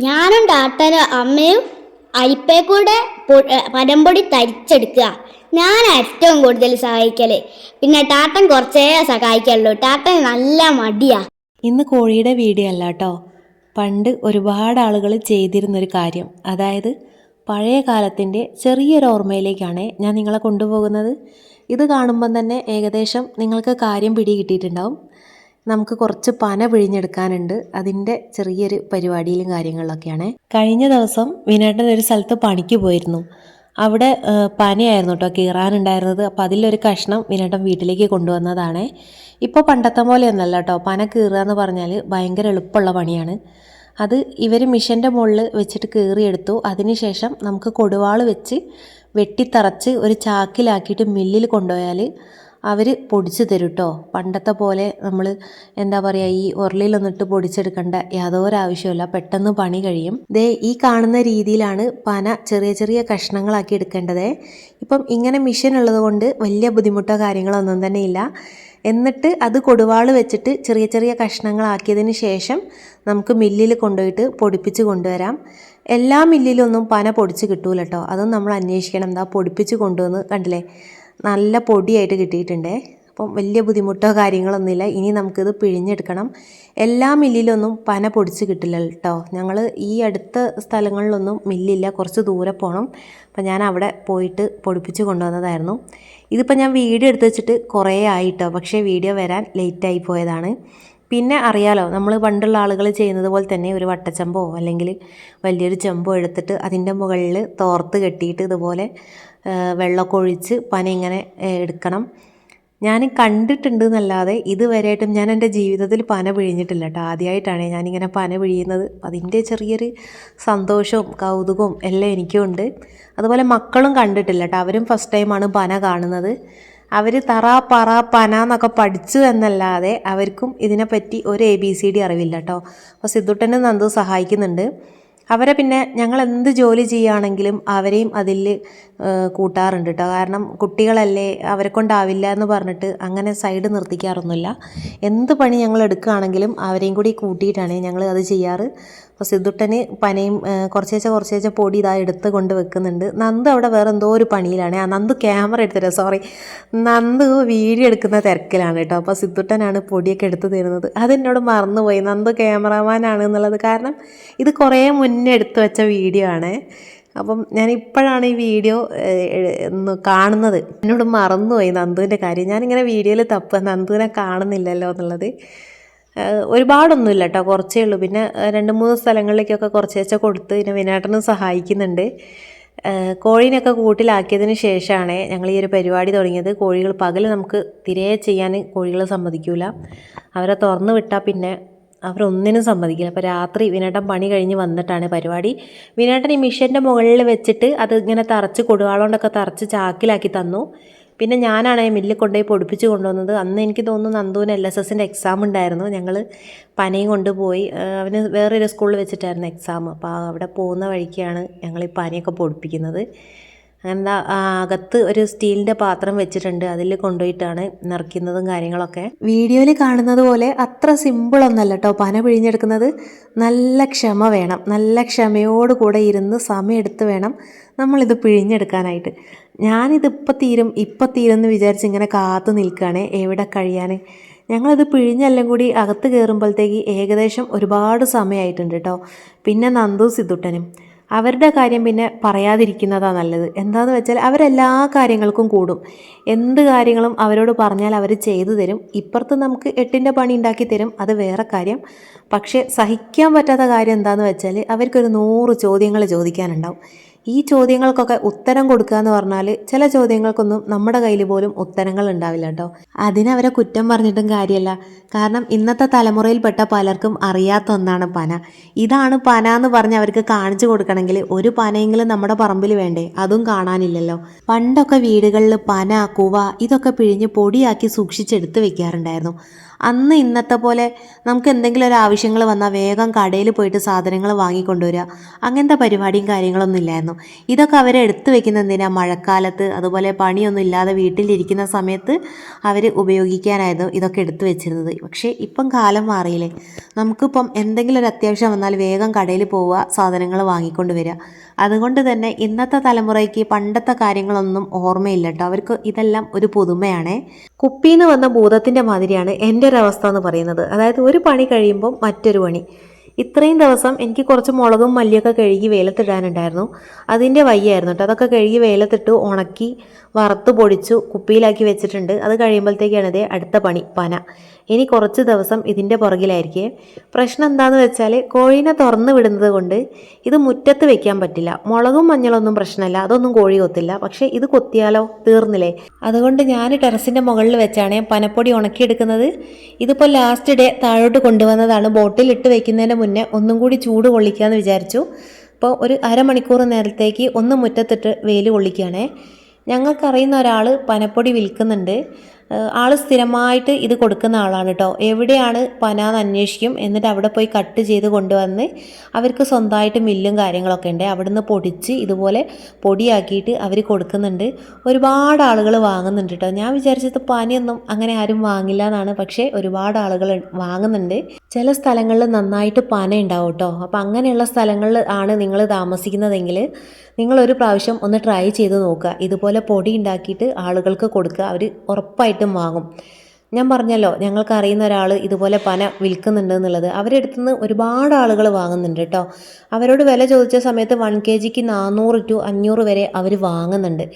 ഞാനും ടാട്ടനും അമ്മയും അരിപ്പയെ കൂടെ പനംപൊടി തരിച്ചെടുക്കുക. ഞാൻ ഏറ്റവും കൂടുതൽ സഹായിക്കല്. പിന്നെ ടാട്ടൻ കുറച്ചേ സഹായിക്കുള്ളൂ. ടാട്ടൻ നല്ല മടിയാ. ഇന്ന് കോഴിയുടെ വീഡിയോ അല്ല കേട്ടോ. പണ്ട് ഒരുപാട് ആളുകൾ ചെയ്തിരുന്നൊരു കാര്യം, അതായത് പഴയ കാലത്തിൻ്റെ ചെറിയൊരു ഓർമ്മയിലേക്കാണ് ഞാൻ നിങ്ങളെ കൊണ്ടുപോകുന്നത്. ഇത് കാണുമ്പം തന്നെ ഏകദേശം നിങ്ങൾക്ക് കാര്യം പിടികിട്ടിയിട്ടുണ്ടാവും. നമുക്ക് കുറച്ച് പന പിഴിഞ്ഞെടുക്കാനുണ്ട്. അതിൻ്റെ ചെറിയൊരു പരിപാടിയിലും കാര്യങ്ങളിലൊക്കെയാണ്. കഴിഞ്ഞ ദിവസം വിനേട്ടൻ ഒരു സ്ഥലത്ത് പണിക്ക് പോയിരുന്നു. അവിടെ പനയായിരുന്നു കേട്ടോ കീറാനുണ്ടായിരുന്നത്. അപ്പോൾ അതിലൊരു കഷ്ണം വിനേട്ടൻ വീട്ടിലേക്ക് കൊണ്ടുവന്നതാണ്. ഇപ്പോൾ പണ്ടത്തെ പോലെയൊന്നല്ല കേട്ടോ. പന കീറുക എന്ന് പറഞ്ഞാൽ ഭയങ്കര എളുപ്പമുള്ള പണിയാണ്. അത് ഇവർ മിഷൻ്റെ മുകളിൽ വെച്ചിട്ട് കീറിയെടുത്തു. അതിനുശേഷം നമുക്ക് കൊടുവാൾ വെച്ച് വെട്ടിത്തറച്ച് ഒരു ചാക്കിലാക്കിയിട്ട് മില്ലിൽ കൊണ്ടുപോയാൽ അവർ പൊടിച്ച് തരും കേട്ടോ. പണ്ടത്തെ പോലെ നമ്മൾ എന്താ പറയുക, ഈ ഉരുളിയിലൊന്നിട്ട് പൊടിച്ചെടുക്കേണ്ട യാതൊരു ആവശ്യമില്ല, പെട്ടെന്ന് പണി കഴിയും. ദേ ഈ കാണുന്ന രീതിയിലാണ് പന ചെറിയ ചെറിയ കഷ്ണങ്ങളാക്കി എടുക്കേണ്ടത്. ഇപ്പം ഇങ്ങനെ മെഷീൻ ഉള്ളത് കൊണ്ട് വലിയ ബുദ്ധിമുട്ടോ കാര്യങ്ങളോ ഒന്നും തന്നെ ഇല്ല. എന്നിട്ട് അത് കൊടുവാൾ വെച്ചിട്ട് ചെറിയ ചെറിയ കഷ്ണങ്ങളാക്കിയതിന് ശേഷം നമുക്ക് മില്ലിൽ കൊണ്ടുപോയിട്ട് പൊടിപ്പിച്ച് കൊണ്ടുവരാം. എല്ലാ മില്ലിലൊന്നും പന പൊടിച്ച് കിട്ടൂല കേട്ടോ. അതും നമ്മൾ അന്വേഷിക്കണം. എന്താ പൊടിപ്പിച്ച് കൊണ്ടുവന്ന് കണ്ടില്ലേ, നല്ല പൊടിയായിട്ട് കിട്ടിയിട്ടുണ്ടേ. അപ്പം വലിയ ബുദ്ധിമുട്ടോ കാര്യങ്ങളൊന്നുമില്ല. ഇനി നമുക്കിത് പിഴിഞ്ഞെടുക്കണം. എല്ലാ മില്ലിലൊന്നും പന പൊടിച്ച് കിട്ടില്ല കേട്ടോ. ഞങ്ങൾ ഈ അടുത്ത സ്ഥലങ്ങളിലൊന്നും മില്ലില്ല, കുറച്ച് ദൂരെ പോകണം. അപ്പം ഞാൻ അവിടെ പോയിട്ട് പൊടിപ്പിച്ച് കൊണ്ടുവന്നതായിരുന്നു. ഇതിപ്പോൾ ഞാൻ വീഡിയോ എടുത്ത് വെച്ചിട്ട് കുറേ ആയിട്ടോ, പക്ഷേ വീഡിയോ വരാൻ ലേറ്റായി പോയതാണ്. പിന്നെ അറിയാലോ, നമ്മൾ പണ്ടുള്ള ആളുകൾ ചെയ്യുന്നത് പോലെ തന്നെ ഒരു വട്ടച്ചമ്പോ അല്ലെങ്കിൽ വലിയൊരു ചെമ്പോ എടുത്തിട്ട് അതിൻ്റെ മുകളിൽ തോർത്ത് കെട്ടിയിട്ട് ഇതുപോലെ വെള്ളമൊക്കെ ഒഴിച്ച് പന ഇങ്ങനെ എടുക്കണം. ഞാൻ കണ്ടിട്ടുണ്ട് എന്നല്ലാതെ ഇതുവരെയായിട്ടും ഞാൻ എൻ്റെ ജീവിതത്തിൽ പന പിഴിഞ്ഞിട്ടില്ല കേട്ടോ. ആദ്യമായിട്ടാണ് ഞാനിങ്ങനെ പന പിഴിയുന്നത്. അതിൻ്റെ ചെറിയൊരു സന്തോഷവും കൗതുകവും എല്ലാം എനിക്കും ഉണ്ട്. അതുപോലെ മക്കളും കണ്ടിട്ടില്ല കേട്ടോ. അവരും ഫസ്റ്റ് ടൈമാണ് പന കാണുന്നത്. അവർ തറ പറ പന എന്നൊക്കെ പഠിച്ചു എന്നല്ലാതെ അവർക്കും ഇതിനെപ്പറ്റി ഒരു ABCD അറിവില്ല കേട്ടോ. അപ്പോൾ സിദ്ധുട്ടനും നന്ദു സഹായിക്കുന്നുണ്ട്. അവരെ പിന്നെ ഞങ്ങൾ എന്ത് ജോലി ചെയ്യുകയാണെങ്കിലും അവരെയും അതിൽ കൂട്ടാറുണ്ട് കേട്ടോ. കാരണം കുട്ടികളല്ലേ, അവരെ കൊണ്ടാവില്ല എന്ന് പറഞ്ഞിട്ട് അങ്ങനെ സൈഡ് നിർത്തിക്കാറൊന്നുമില്ല. എന്ത് പണി ഞങ്ങൾ എടുക്കുകയാണെങ്കിലും അവരെയും കൂടി കൂട്ടിയിട്ടാണ് ഞങ്ങൾ അത് ചെയ്യാറ്. അപ്പോൾ സിദ്ധുട്ടന് പനയും കുറച്ചേച്ച പൊടി ഇതാ എടുത്ത് കൊണ്ട് വെക്കുന്നുണ്ട്. നന്ദു അവിടെ വേറെ എന്തോ ഒരു പണിയിലാണ്. നന്ദു ക്യാമറ എടുത്തില്ല, സോറി, നന്ദു വീഡിയോ എടുക്കുന്ന തിരക്കിലാണ് കേട്ടോ. അപ്പോൾ സിദ്ധുട്ടനാണ് പൊടിയൊക്കെ എടുത്ത് തരുന്നത്. അതെന്നോട് മറന്നുപോയി, നന്ദു ക്യാമറാമാനാണ് എന്നുള്ളത്. കാരണം ഇത് കുറേ മുന്നേ എടുത്തു വെച്ച വീഡിയോ ആണ്. അപ്പം ഞാൻ ഇപ്പോഴാണ് ഈ വീഡിയോ കാണുന്നത്. എന്നോട് മറന്നുപോയി നന്ദുവിൻ്റെ കാര്യം. ഞാനിങ്ങനെ വീഡിയോയിൽ തപ്പുക, നന്ദുവിനെ കാണുന്നില്ലല്ലോ എന്നുള്ളത്. ഒരുപാടൊന്നുമില്ല കേട്ടോ, കുറച്ചേ ഉള്ളൂ. പിന്നെ 2-3 സ്ഥലങ്ങളിലേക്കൊക്കെ കുറച്ചേച്ച കൊടുത്ത് പിന്നെ വിനാട്ടനും സഹായിക്കുന്നുണ്ട്. കോഴീനൊക്കെ കൂട്ടിലാക്കിയതിന് ശേഷമാണ് ഞങ്ങൾ ഈ ഒരു പരിപാടി തുടങ്ങിയത്. കോഴികൾ പകൽ നമുക്ക് തിരെ ചെയ്യാൻ കോഴികൾ സമ്മതിക്കില്ല. അവരെ തുറന്നു വിട്ടാൽ പിന്നെ അവരൊന്നിനും സമ്മതിക്കില്ല. അപ്പോൾ രാത്രി വിനേട്ടൻ പണി കഴിഞ്ഞ് വന്നിട്ടാണ് പരിപാടി. വിനേട്ടൻ ഈ മിഷൻ്റെ മുകളിൽ വെച്ചിട്ട് അത് ഇങ്ങനെ തറച്ച് കൊടുവാളോണ്ടൊക്കെ തറച്ച് ചാക്കിലാക്കി തന്നു. പിന്നെ ഞാനാണ് മില്ലിൽ കൊണ്ടുപോയി പൊടിപ്പിച്ച് കൊണ്ടുവന്നത്. അന്ന് എനിക്ക് തോന്നുന്നു നന്ദുവിന് LSSൻ്റെ എക്സാം ഉണ്ടായിരുന്നു. ഞങ്ങൾ പനയും കൊണ്ടുപോയി, അവന് വേറൊരു സ്കൂളിൽ വെച്ചിട്ടായിരുന്നു എക്സാം. അപ്പോൾ അവിടെ പോകുന്ന വഴിക്കാണ് ഞങ്ങൾ ഈ പനയൊക്കെ പൊടിപ്പിക്കുന്നത്. അങ്ങനെ അകത്ത് ഒരു സ്റ്റീലിൻ്റെ പാത്രം വെച്ചിട്ടുണ്ട്, അതിൽ കൊണ്ടുപോയിട്ടാണ് നിറയ്ക്കുന്നതും കാര്യങ്ങളൊക്കെ. വീഡിയോയിൽ കാണുന്നത് പോലെ അത്ര സിമ്പിളൊന്നല്ല കേട്ടോ പന പിഴിഞ്ഞെടുക്കുന്നത്. നല്ല ക്ഷമ വേണം. നല്ല ക്ഷമയോടുകൂടെ ഇരുന്ന് സമയമെടുത്ത് വേണം നമ്മളിത് പിഴിഞ്ഞെടുക്കാനായിട്ട്. ഞാനിത് ഇപ്പം തീരും എന്ന് വിചാരിച്ച് ഇങ്ങനെ കാത്തു നിൽക്കുകയാണ് എവിടെ കഴിയാൻ. ഞങ്ങളിത് പിഴിഞ്ഞെല്ലാം കൂടി അകത്ത് കയറുമ്പോഴത്തേക്ക് ഏകദേശം ഒരുപാട് സമയമായിട്ടുണ്ട് കേട്ടോ. പിന്നെ നന്ദു സിദ്ധുട്ടനും അവരുടെ കാര്യം പിന്നെ പറയാതിരിക്കുന്നതാണ് നല്ലത്. എന്താണെന്ന് വെച്ചാൽ അവരെല്ലാ കാര്യങ്ങൾക്കും കൂടും. എന്ത് കാര്യങ്ങളും അവരോട് പറഞ്ഞാൽ അവർ ചെയ്തു തരും. ഇപ്പുറത്ത് നമുക്ക് 8ൻ്റെ പണി ഉണ്ടാക്കി തരും, അത് വേറെ കാര്യം. പക്ഷേ സഹിക്കാൻ പറ്റാത്ത കാര്യം എന്താണെന്ന് വെച്ചാൽ അവർക്കൊരു 100 ചോദ്യങ്ങൾ ചോദിക്കാനുണ്ടാവും. ഈ ചോദ്യങ്ങൾക്കൊക്കെ ഉത്തരം കൊടുക്കുക എന്ന് പറഞ്ഞാൽ ചില ചോദ്യങ്ങൾക്കൊന്നും നമ്മുടെ കയ്യിൽ പോലും ഉത്തരങ്ങൾ ഉണ്ടാവില്ല കേട്ടോ. അതിനവരെ കുറ്റം പറഞ്ഞിട്ടും കാര്യമല്ല. കാരണം ഇന്നത്തെ തലമുറയിൽപ്പെട്ട പലർക്കും അറിയാത്ത ഒന്നാണ് പന. ഇതാണ് പന എന്ന് പറഞ്ഞ് അവർക്ക് കാണിച്ചു കൊടുക്കണമെങ്കിൽ ഒരു പനയെങ്കിലും നമ്മുടെ പറമ്പിൽ വേണ്ടേ? അതും കാണാനില്ലല്ലോ. പണ്ടൊക്കെ വീടുകളിൽ പന, കുവ ഇതൊക്കെ പിഴിഞ്ഞ് പൊടിയാക്കി സൂക്ഷിച്ചെടുത്ത് വെക്കാറുണ്ടായിരുന്നു. അന്ന് ഇന്നത്തെ പോലെ നമുക്ക് എന്തെങ്കിലും ഒരു ആവശ്യങ്ങൾ വന്നാൽ വേഗം കടയിൽ പോയിട്ട് സാധനങ്ങൾ വാങ്ങിക്കൊണ്ടുവരിക, അങ്ങനത്തെ പരിപാടിയും കാര്യങ്ങളൊന്നും ഇല്ലായിരുന്നു. ഉണ്ടായിരുന്നു. ഇതൊക്കെ അവരെ എടുത്തു വെക്കുന്ന എന്തിനാ, മഴക്കാലത്ത് അതുപോലെ പണിയൊന്നും ഇല്ലാതെ വീട്ടിലിരിക്കുന്ന സമയത്ത് അവർ ഉപയോഗിക്കാനായിരുന്നു ഇതൊക്കെ എടുത്തു വെച്ചിരുന്നത്. പക്ഷേ ഇപ്പം കാലം മാറിയില്ലേ, നമുക്കിപ്പം എന്തെങ്കിലും ഒരു അത്യാവശ്യം വന്നാൽ വേഗം കടയിൽ പോവുക, സാധനങ്ങൾ വാങ്ങിക്കൊണ്ട് വരിക. അതുകൊണ്ട് തന്നെ ഇന്നത്തെ തലമുറയ്ക്ക് പണ്ടത്തെ കാര്യങ്ങളൊന്നും ഓർമ്മയില്ല കേട്ടോ. അവർക്ക് ഇതെല്ലാം ഒരു പുതുമയാണേ. കുപ്പിന്ന് വന്ന ഭൂതത്തിൻ്റെ മാതിരിയാണ് എൻ്റെ ഒരു അവസ്ഥ എന്ന് പറയുന്നത്. അതായത് ഒരു പണി കഴിയുമ്പം മറ്റൊരു പണി. ഇത്രയും ദിവസം എനിക്ക് കുറച്ച് മുളകും മല്ലിയൊക്കെ കഴുകി വെയിലത്തിടാനുണ്ടായിരുന്നു. അതിൻ്റെ വയ്യായിരുന്നു കേട്ടോ. അതൊക്കെ കഴുകി വെയിലത്തിട്ട് ഉണക്കി വറുത്ത് പൊടിച്ചു കുപ്പിയിലാക്കി വെച്ചിട്ടുണ്ട്. അത് കഴിയുമ്പോഴത്തേക്കാണ് ഇതേ അടുത്ത പണി, പന. ഇനി കുറച്ച് ദിവസം ഇതിൻ്റെ പുറകിലായിരിക്കേ. പ്രശ്നം എന്താണെന്ന് വെച്ചാൽ കോഴീനെ തുറന്ന് വിടുന്നത് കൊണ്ട് ഇത് മുറ്റത്ത് വെക്കാൻ പറ്റില്ല. മുളകും മഞ്ഞളൊന്നും പ്രശ്നമല്ല, അതൊന്നും കോഴി കൊത്തില്ല. പക്ഷേ ഇത് കൊത്തിയാലോ, തീർന്നില്ലേ. അതുകൊണ്ട് ഞാൻ ടെറസിൻ്റെ മുകളിൽ വെച്ചാണ് പനപ്പൊടി ഉണക്കിയെടുക്കുന്നത്. ഇതിപ്പോൾ ലാസ്റ്റ് ഡേ താഴോട്ട് കൊണ്ടുവന്നതാണ്. ബോട്ടിലിട്ട് വെക്കുന്നതിന് മുന്നേ ഒന്നും കൂടി ചൂട് കൊള്ളിക്കാമെന്ന് വിചാരിച്ചു. അപ്പോൾ ഒരു അരമണിക്കൂർ നേരത്തേക്ക് ഒന്ന് മുറ്റത്തിട്ട് വെയിൽ കൊള്ളിക്കുകയാണേ. ഞങ്ങൾക്കറിയുന്ന ഒരാൾ പനപ്പൊടി വിൽക്കുന്നുണ്ട്. ആൾ സ്ഥിരമായിട്ട് ഇത് കൊടുക്കുന്ന ആളാണ് കേട്ടോ. എവിടെയാണ് പന എന്ന് അന്വേഷിക്കും. എന്നിട്ട് അവിടെ പോയി കട്ട് ചെയ്ത് കൊണ്ടുവന്ന് അവർക്ക് സ്വന്തമായിട്ട് മില്ലും കാര്യങ്ങളൊക്കെ ഉണ്ട്. അവിടുന്ന് പൊടിച്ച് ഇതുപോലെ പൊടിയാക്കിയിട്ട് അവർ കൊടുക്കുന്നുണ്ട്. ഒരുപാട് ആളുകൾ വാങ്ങുന്നുണ്ട് കേട്ടോ. ഞാൻ വിചാരിച്ചത് പനയൊന്നും അങ്ങനെ ആരും വാങ്ങില്ല എന്നാണ്. പക്ഷേ ഒരുപാട് ആളുകൾ വാങ്ങുന്നുണ്ട്. ചില സ്ഥലങ്ങളിൽ നന്നായിട്ട് പന ഉണ്ടാവും കേട്ടോ. അപ്പോൾ അങ്ങനെയുള്ള സ്ഥലങ്ങളിൽ ആണ് നിങ്ങൾ താമസിക്കുന്നതെങ്കിൽ നിങ്ങളൊരു പ്രാവശ്യം ഒന്ന് ട്രൈ ചെയ്ത് നോക്കുക. ഇതുപോലെ പൊടി ഉണ്ടാക്കിയിട്ട് ആളുകൾക്ക് കൊടുക്കുക, അവർ ഉറപ്പായിട്ടും വാങ്ങും. ഞാൻ പറഞ്ഞല്ലോ, ഞങ്ങൾക്ക് അറിയുന്ന ഒരാൾ ഇതുപോലെ പന വിൽക്കുന്നുണ്ട് എന്നുള്ളത്. അവരുടെ അടുത്ത് നിന്ന് ഒരുപാട് ആളുകൾ വാങ്ങുന്നുണ്ട് കേട്ടോ. അവരോട് വില ചോദിച്ച സമയത്ത് 1 kg 400 to 500 വരെ അവർ വാങ്ങുന്നുണ്ട്.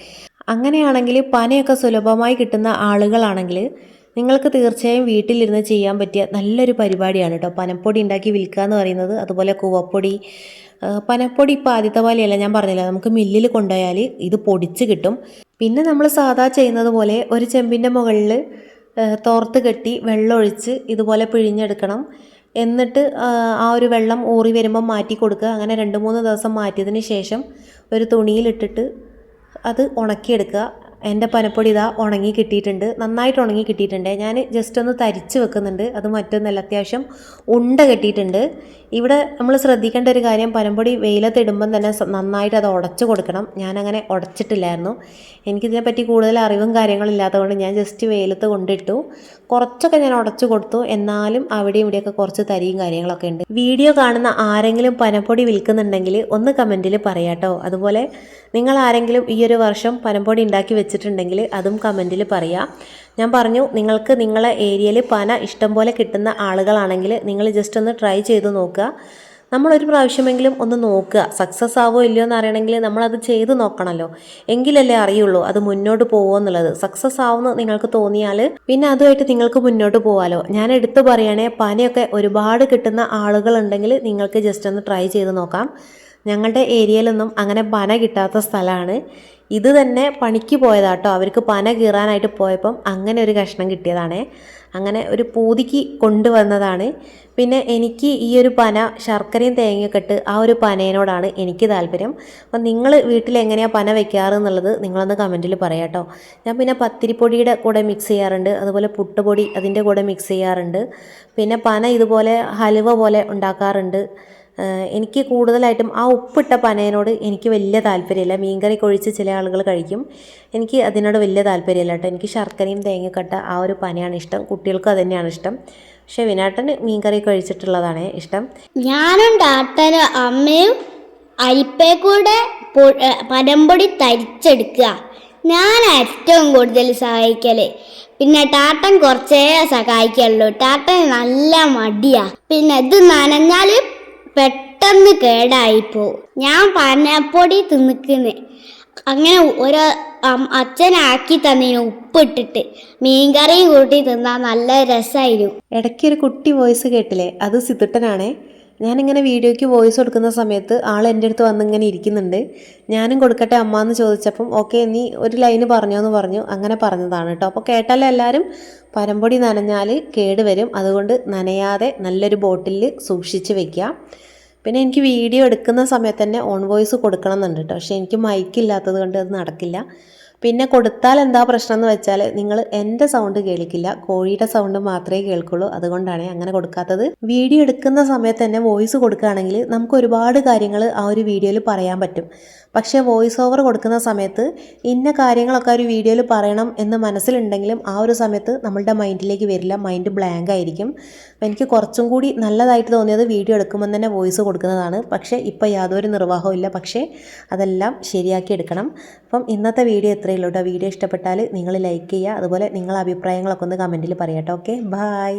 അങ്ങനെയാണെങ്കിൽ പനയൊക്കെ സുലഭമായി കിട്ടുന്ന ആളുകളാണെങ്കിൽ നിങ്ങൾക്ക് തീർച്ചയായും വീട്ടിലിരുന്ന് ചെയ്യാൻ പറ്റിയ നല്ലൊരു പരിപാടിയാണ് കേട്ടോ പനപ്പൊടി ഉണ്ടാക്കി വിൽക്കുക എന്ന് പറയുന്നത്. അതുപോലെ കൂവപ്പൊടി, പനപ്പൊടി ഇപ്പോൾ ആദ്യത്തെ പോലെയല്ല, ഞാൻ പറഞ്ഞില്ല, നമുക്ക് മില്ലിൽ കൊണ്ടുപോയാൽ ഇത് പൊടിച്ച് കിട്ടും. പിന്നെ നമ്മൾ സാധാ ചെയ്യുന്നത് പോലെ ഒരു ചെമ്പിൻ്റെ മുകളിൽ തോർത്ത് കെട്ടി വെള്ളം ഒഴിച്ച് ഇതുപോലെ പിഴിഞ്ഞെടുക്കണം. എന്നിട്ട് ആ ഒരു വെള്ളം ഊറി വരുമ്പോൾ മാറ്റി കൊടുക്കുക. അങ്ങനെ 2-3 ദിവസം മാറ്റിയതിന് ശേഷം ഒരു തുണിയിലിട്ടിട്ട് അത് ഉണക്കിയെടുക്കുക. എൻ്റെ പനപ്പൊടി ഇതാ ഉണങ്ങി കിട്ടിയിട്ടുണ്ട്, നന്നായിട്ട് ഉണങ്ങി കിട്ടിയിട്ടുണ്ട്. ഞാൻ ജസ്റ്റ് ഒന്ന് തരിച്ച് വെക്കുന്നുണ്ട്. അത് മറ്റൊന്നല്ല, അത്യാവശ്യം ഉണ്ട കെട്ടിയിട്ടുണ്ട്. ഇവിടെ നമ്മൾ ശ്രദ്ധിക്കേണ്ട ഒരു കാര്യം, പനപ്പൊടി വെയിലത്തിടുമ്പം തന്നെ നന്നായിട്ട് അത് ഉടച്ച് കൊടുക്കണം. ഞാനങ്ങനെ ഉടച്ചിട്ടില്ലായിരുന്നു. എനിക്കിതിനെപ്പറ്റി കൂടുതൽ അറിവും കാര്യങ്ങളില്ലാത്തതുകൊണ്ട് ഞാൻ ജസ്റ്റ് വെയിലത്ത് കൊണ്ടിട്ടു. കുറച്ചൊക്കെ ഞാൻ ഉടച്ചു കൊടുത്തു. എന്നാലും അവിടെയും ഇവിടെയൊക്കെ കുറച്ച് തരിയും കാര്യങ്ങളൊക്കെ ഉണ്ട്. വീഡിയോ കാണുന്ന ആരെങ്കിലും പനപ്പൊടി വിൽക്കുന്നുണ്ടെങ്കിൽ ഒന്ന് കമൻറ്റിൽ പറയാട്ടോ. അതുപോലെ നിങ്ങൾ ആരെങ്കിലും ഈ ഒരു വർഷം പനപ്പൊടി ഉണ്ടാക്കി വെച്ചിട്ടുണ്ടെങ്കിൽ അതും കമൻറ്റിൽ പറയാം. ഞാൻ പറഞ്ഞു, നിങ്ങൾക്ക് നിങ്ങളെ ഏരിയയിൽ പന ഇഷ്ടം പോലെ കിട്ടുന്ന ആളുകളാണെങ്കിൽ നിങ്ങൾ ജസ്റ്റ് ഒന്ന് ട്രൈ ചെയ്ത് നോക്കുക. നമ്മളൊരു പ്രാവശ്യമെങ്കിലും ഒന്ന് നോക്കുക. സക്സസ് ആവോ ഇല്ലയോ എന്ന് അറിയണമെങ്കിൽ നമ്മളത് ചെയ്ത് നോക്കണമല്ലോ, എങ്കിലല്ലേ അറിയുള്ളൂ അത് മുന്നോട്ട് പോകുമോ എന്നുള്ളത്. സക്സസ് ആവുമെന്ന് നിങ്ങൾക്ക് തോന്നിയാൽ പിന്നെ അതുമായിട്ട് നിങ്ങൾക്ക് മുന്നോട്ട് പോകാമല്ലോ. ഞാൻ എടുത്തു പറയുകയാണെ, പനയൊക്കെ ഒരുപാട് കിട്ടുന്ന ആളുകളുണ്ടെങ്കിൽ നിങ്ങൾക്ക് ജസ്റ്റ് ഒന്ന് ട്രൈ ചെയ്ത് നോക്കാം. ഞങ്ങളുടെ ഏരിയയിലൊന്നും അങ്ങനെ പന കിട്ടാത്ത സ്ഥലമാണ്. ഇത് തന്നെ പണിക്ക് പോയതാട്ടോ. അവർക്ക് പന കീറാനായിട്ട് പോയപ്പം അങ്ങനെ ഒരു കഷ്ണം കിട്ടിയതാണ്. അങ്ങനെ ഒരു പൂതിക്ക് കൊണ്ടുവന്നതാണ്. പിന്നെ എനിക്ക് ഈ ഒരു പന ശർക്കരയും തേങ്ങയൊക്കെ ഇട്ട് ആ ഒരു പനയോടാണ് എനിക്ക് താല്പര്യം. അപ്പം നിങ്ങൾ വീട്ടിൽ എങ്ങനെയാണ് പന വെക്കാറ് എന്നുള്ളത് നിങ്ങളൊന്ന് കമൻറ്റിൽ പറയാം കേട്ടോ. ഞാൻ പിന്നെ പത്തിരിപ്പൊടിയുടെ കൂടെ മിക്സ് ചെയ്യാറുണ്ട്. അതുപോലെ പുട്ടുപൊടി അതിൻ്റെ കൂടെ മിക്സ് ചെയ്യാറുണ്ട്. പിന്നെ പന ഇതുപോലെ ഹലുവ പോലെ ഉണ്ടാക്കാറുണ്ട്. എനിക്ക് കൂടുതലായിട്ടും ആ ഉപ്പിട്ട പനയോട് എനിക്ക് വലിയ താല്പര്യമില്ല. മീൻകറി കൊഴിച്ച് ചില ആളുകൾ കഴിക്കും, എനിക്ക് അതിനോട് വലിയ താല്പര്യമില്ല കേട്ടോ. എനിക്ക് ശർക്കരയും തേങ്ങക്കട്ട ആ ഒരു പനയാണ് ഇഷ്ടം. കുട്ടികൾക്ക് അത് തന്നെയാണ് ഇഷ്ടം. പക്ഷേ വിനാട്ടന് മീൻകറി കഴിച്ചിട്ടുള്ളതാണ് ഇഷ്ടം. ഞാനും ടാട്ടനും അമ്മയും അരിപ്പേ കൂടെ പനമ്പൊടി തരിച്ചെടുക്കുക. ഞാൻ ഏറ്റവും കൂടുതൽ സഹായിക്കല്. പിന്നെ ടാട്ടൻ കുറച്ചേ സഹായിക്കുള്ളൂ. ടാട്ടൻ നല്ല മടിയാ. പിന്നെ ഇത് നനഞ്ഞാൽ പെട്ടെന്ന് കേടായിപ്പോവും. ഞാൻ പനപ്പൊടി തിന്നിക്കുന്നു. അങ്ങനെ ഒരു അച്ഛനാക്കി തന്നീന് ഉപ്പിട്ടിട്ട് മീൻകറിയും കൂട്ടി തിന്നാൽ നല്ല രസമായിരുന്നു. ഇടയ്ക്കൊരു കുട്ടി വോയിസ് കേട്ടില്ലേ, അത് സിതുട്ടനാണേ. ഞാനിങ്ങനെ വീഡിയോയ്ക്ക് വോയിസ് കൊടുക്കുന്ന സമയത്ത് ആൾ എൻ്റെ അടുത്ത് വന്നിങ്ങനെ ഇരിക്കുന്നുണ്ട്. ഞാനും കൊടുക്കട്ടെ അമ്മ എന്ന് ചോദിച്ചപ്പം ഓക്കെ നീ ഒരു ലൈന് പറഞ്ഞോ എന്ന് പറഞ്ഞു. അങ്ങനെ പറഞ്ഞതാണ് കേട്ടോ. അപ്പോൾ കേട്ടാലേ എല്ലാവരും പനമ്പൊടി നനഞ്ഞാൽ കേടുവരും, അതുകൊണ്ട് നനയാതെ നല്ലൊരു ബോട്ടിലിൽ സൂക്ഷിച്ച് വെക്കുക. പിന്നെ എനിക്ക് വീഡിയോ എടുക്കുന്ന സമയത്ത് തന്നെ ഓൺ വോയിസ് കൊടുക്കണം എന്നുണ്ട് കേട്ടോ. പക്ഷേ എനിക്ക് മൈക്കില്ലാത്തത് കൊണ്ട് അത് നടക്കില്ല. പിന്നെ കൊടുത്താൽ എന്താ പ്രശ്നം എന്ന് വെച്ചാൽ നിങ്ങൾ എൻ്റെ സൗണ്ട് കേൾക്കില്ല, കോഴിയുടെ സൗണ്ട് മാത്രമേ കേൾക്കുള്ളൂ. അതുകൊണ്ടാണ് അങ്ങനെ കൊടുക്കാത്തത്. വീഡിയോ എടുക്കുന്ന സമയത്ത് തന്നെ വോയിസ് കൊടുക്കുകയാണെങ്കിൽ നമുക്ക് ഒരുപാട് കാര്യങ്ങൾ ആ ഒരു വീഡിയോയിൽ പറയാൻ പറ്റും. പക്ഷേ വോയിസ് ഓവർ കൊടുക്കുന്ന സമയത്ത് ഇന്ന കാര്യങ്ങളൊക്കെ ഒരു വീഡിയോയിൽ പറയണം എന്ന് മനസ്സിലുണ്ടെങ്കിലും ആ ഒരു സമയത്ത് നമ്മളുടെ മൈൻഡിലേക്ക് വരില്ല, മൈൻഡ് ബ്ലാങ്ക് ആയിരിക്കും. അപ്പോൾ എനിക്ക് കുറച്ചും കൂടി നല്ലതായിട്ട് തോന്നിയത് വീഡിയോ എടുക്കുമ്പോൾ തന്നെ വോയിസ് കൊടുക്കുന്നതാണ്. പക്ഷേ ഇപ്പോൾ യാതൊരു നിർവാഹവും ഇല്ല. പക്ഷേ അതെല്ലാം ശരിയാക്കി എടുക്കണം. അപ്പം ഇന്നത്തെ വീഡിയോ ഇത്രയേ ഉള്ളൂ കേട്ടോ. വീഡിയോ ഇഷ്ടപ്പെട്ടാൽ നിങ്ങൾ ലൈക്ക് ചെയ്യുക, അതുപോലെ നിങ്ങളുടെ അഭിപ്രായങ്ങളൊക്കെ ഒന്ന് കമൻറ്റിൽ പറയാം കേട്ടോ. Okay, by.